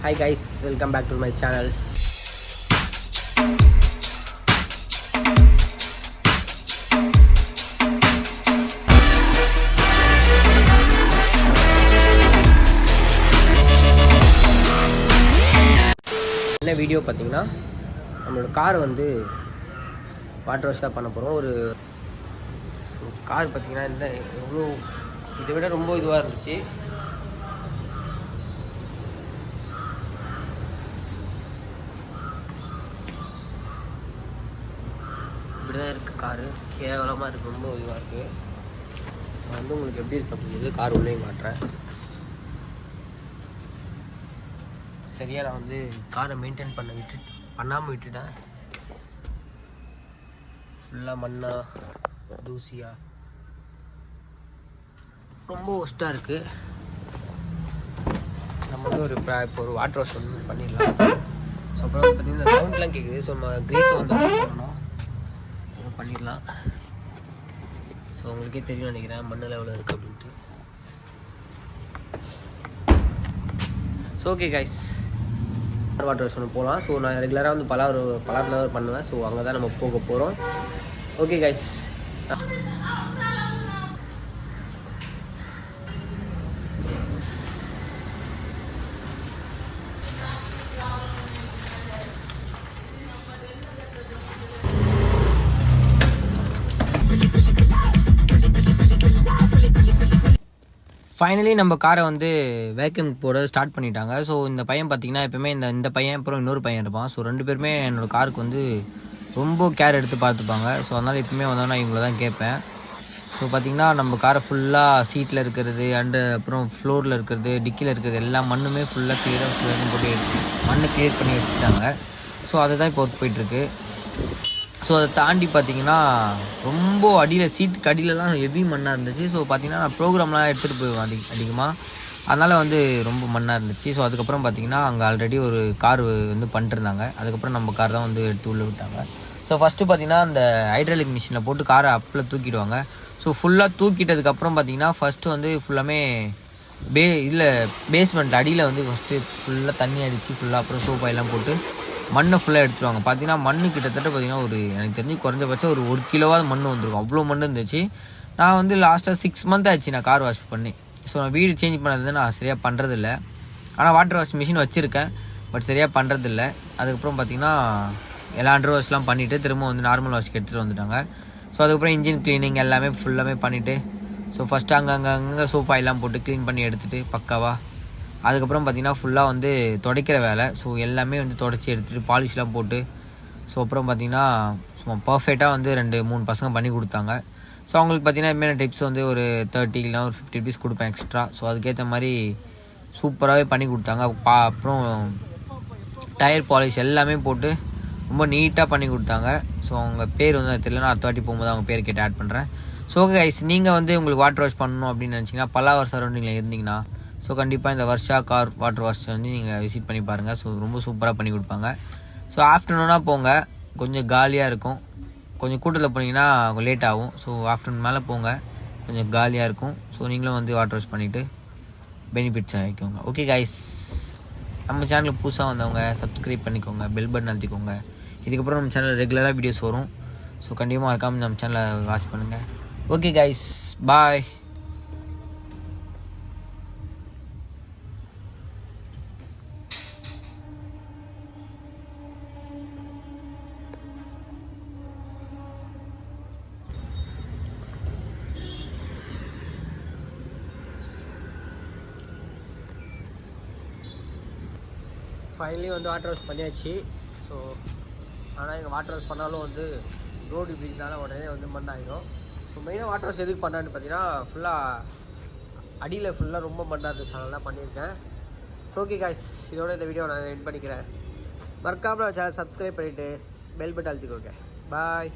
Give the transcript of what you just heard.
Hi guys, welcome back to my channel. என்ன video பார்த்தீங்கன்னா நம்மளோட கார் வந்து வாட்டர் வாஷ் தான் பண்ண போகிறோம். ஒரு கார் பார்த்தீங்கன்னா இந்த எவ்வளோ இதை விட ரொம்ப இதுவாக இருந்துச்சு. இப்படிதான் இருக்குது காரு, கேவலமாக இருக்குது, ரொம்ப இதுவாக இருக்குது. நான் வந்து உங்களுக்கு எப்படி இருக்கு அப்படிங்கிறது கார் உள்ளேயும் காட்டுறேன். சரியாக நான் வந்து காரை மெயின்டைன் பண்ணாமல் விட்டுட்டேன். ஃபுல்லாக மண்ணா தூசியா ரொம்ப ஒஸ்ட்டாக இருக்குது. நம்ம வந்து இப்போ ஒரு வாட்டர் வாஷ் வந்து பண்ணிடலாம். ஸோ அப்புறம் பார்த்தீங்கன்னா இந்த சவுண்ட்லாம் கேட்குது. ஸோ நம்ம கிரீஸை வந்து போடணும், பண்ணிடலாம். ஸோ உங்களுக்கே தெரியும் நினைக்கிறேன் மண்ணில் எவ்வளோ இருக்குது அப்படின்ட்டு. So okay guys, water wash ஒன்று போகலாம். ஸோ நான் ரெகுலராக வந்து பலாவில் பண்ணுவேன். ஸோ அங்கே தான் நம்ம போக போகிறோம். ஓகே கைஸ், ஃபைனலி நம்ம காரை வந்து வேக்யூம் போட ஸ்டார்ட் பண்ணிட்டாங்க. ஸோ இந்த பையன் பார்த்தீங்கன்னா எப்போயுமே இந்த பையன் அப்புறம் இன்னொரு பையன் இருப்பான். ஸோ ரெண்டு பேருமே என்னோடய காருக்கு வந்து ரொம்ப கேர் எடுத்து பார்த்துப்பாங்க. ஸோ அதனால் எப்பவுமே வந்தோன்னா இவங்கள தான் கேட்பேன். ஸோ பார்த்திங்கன்னா நம்ம காரை ஃபுல்லாக சீட்டில் இருக்கிறது அண்டு அப்புறம் ஃப்ளோரில் இருக்கிறது டிக்கியில் இருக்கிறது எல்லா மண்ணுமே ஃபுல்லாக கிளியராக போட்டு மண்ணை கிளியர் பண்ணி எடுத்துட்டாங்க. ஸோ அதுதான் இப்போ ஒர்க் போயிட்டுருக்கு. ஸோ அதை தாண்டி பார்த்திங்கன்னா ரொம்ப அடியில் சீட்டுக்கு அடியிலலாம் ஹெவி மண்ணாக இருந்துச்சு. ஸோ பார்த்திங்கன்னா நான் ப்ரோக்ராம்லாம் எடுத்துகிட்டு போயிடுவேன் அதிகமாக, அதனால் வந்து ரொம்ப மண்ணாக இருந்துச்சு. ஸோ அதுக்கப்புறம் பார்த்திங்கன்னா அங்கே ஆல்ரெடி ஒரு கார் வந்து பண்ணிட்டுருந்தாங்க. அதுக்கப்புறம் நம்ம கார் தான் வந்து எடுத்து உள்ளே விட்டாங்க. ஸோ ஃபஸ்ட்டு பார்த்திங்கன்னா அந்த ஹைட்ராலிக் மிஷினில் போட்டு காரை அப்பில் தூக்கிடுவாங்க. ஸோ ஃபுல்லாக தூக்கிட்டதுக்கப்புறம் பார்த்திங்கன்னா ஃபஸ்ட்டு வந்து ஃபுல்லாமே பேஸ்மெண்ட் அடியில் வந்து ஃபஸ்ட்டு ஃபுல்லாக தண்ணி அடித்து ஃபுல்லாக அப்புறம் சோப்பாயெல்லாம் போட்டு மண்ணை ஃபுல்லாக எடுத்துருவாங்க. பார்த்தீங்கன்னா மண் கிட்டத்தட்ட பார்த்திங்கன்னா ஒரு எனக்கு தெரிஞ்சு குறைஞ்சபட்சம் ஒரு கிலோவாவது மண் வந்துருக்கும், அவ்வளோ மண் இருந்துச்சு. நான் வந்து லாஸ்ட்டாக 6 month ஆச்சு நான் கார் வாஷ் பண்ணி. ஸோ நான் வீடு சேஞ்ச் பண்ணது நான் சரியாக பண்ணுறதில்ல. ஆனால் வாட்டர் வாஷ் மிஷின் வச்சுருக்கேன், பட் சரியாக பண்ணுறதில்ல. அதுக்கப்புறம் பார்த்திங்கன்னா எல்லா அண்டர் வாஷ்லாம் பண்ணிவிட்டு திரும்ப வந்து நார்மல் வாஷ்க்கு எடுத்துகிட்டு வந்துட்டாங்க. ஸோ அதுக்கப்புறம் இன்ஜின் க்ளீனிங் எல்லாமே ஃபுல்லாமே பண்ணிவிட்டு ஸோ ஃபஸ்ட்டு அங்கங்கே சோப்பாயெல்லாம் போட்டு க்ளீன் பண்ணி எடுத்துகிட்டு பக்காவாக அதுக்கப்புறம் பார்த்திங்கன்னா ஃபுல்லாக வந்து துடைக்கிற வேலை. ஸோ எல்லாமே வந்து துடைச்சி எடுத்துகிட்டு பாலிஷ்லாம் போட்டு ஸோ அப்புறம் பார்த்திங்கன்னா சும்மா பர்ஃபெக்டாக வந்து 2-3 பசங்க பண்ணி கொடுத்தாங்க. ஸோ அவங்களுக்கு பார்த்திங்கன்னா என்னென்ன டிப்ஸ் வந்து ஒரு 30 இல்லைனா ஒரு 50 rupees கொடுப்பேன் எக்ஸ்ட்ரா. ஸோ அதுக்கேற்ற மாதிரி சூப்பராகவே பண்ணி கொடுத்தாங்க. அப்புறம் டயர் பாலிஷ் எல்லாமே போட்டு ரொம்ப நீட்டாக பண்ணி கொடுத்தாங்க. ஸோ அவங்க பேர் வந்து தெரியல, நான் அடுத்த வாட்டி போகும்போது அவங்க பேர் கேட்டு ஆட் பண்ணுறேன். ஸோ ஓகே கைஸ், நீங்கள் வந்து உங்களுக்கு வாட்டர் வாஷ் பண்ணணும் அப்படின்னு நினச்சிங்கன்னா பல்லாவர் சரௌண்டிங்கில் இருந்தீங்கன்னா ஸோ கண்டிப்பாக இந்த வர்ஷா கார் வாட்டர் வாஷ் வந்து நீங்கள் விசிட் பண்ணி பாருங்கள். ஸோ ரொம்ப சூப்பராக பண்ணி கொடுப்பாங்க. ஸோ ஆஃப்டர்நூனாக போங்க, கொஞ்சம் காலியாக இருக்கும். கொஞ்சம் கூட்டத்தில் போனீங்கன்னா லேட் ஆகும். ஸோ ஆஃப்டர்நூன் மேலே போங்க, கொஞ்சம் காலியாக இருக்கும். ஸோ நீங்களும் வந்து வாட்டர் வாஷ் பண்ணிவிட்டு பெனிஃபிட்ஸ் ஆகிக்கோங்க. ஓகே கைஸ், நம்ம சேனலுக்கு புதுசாக வந்தவங்க சப்ஸ்கிரைப் பண்ணிக்கோங்க, பெல் பட்டன் அழுத்திக்கோங்க. இதுக்கப்புறம் நம்ம சேனலில் ரெகுலராக வீடியோஸ் வரும். ஸோ கண்டிப்பாக மறக்காமல் நம்ம சேனலை வாட்ச் பண்ணுங்கள். ஓகே கைஸ், பாய். ஃபைனலி வந்து வாட்டர் வாஷ் பண்ணியாச்சு. ஸோ ஆனால் இங்கே வாட்டர் வாஷ் பண்ணாலும் வந்து ரோடு இப்படினால உடனே வந்து மண் ஆகிடும். ஸோ மெயினாக வாட்டர் வாஷ் எதுக்கு பண்ணான்னு பார்த்தீங்கன்னா ஃபுல்லாக அடியில் ஃபுல்லாக ரொம்ப மண்ணாக இருந்துச்சு, அதெல்லாம் பண்ணியிருக்கேன். ஸோ ஓகே காய்ஸ், இதோட இந்த வீடியோ நான் எண்ட் பண்ணிக்கிறேன். மறக்காமல் சேனல் சப்ஸ்கிரைப் பண்ணிவிட்டு பெல் பட்டன் அழுத்திக்கோங்க. பாய்.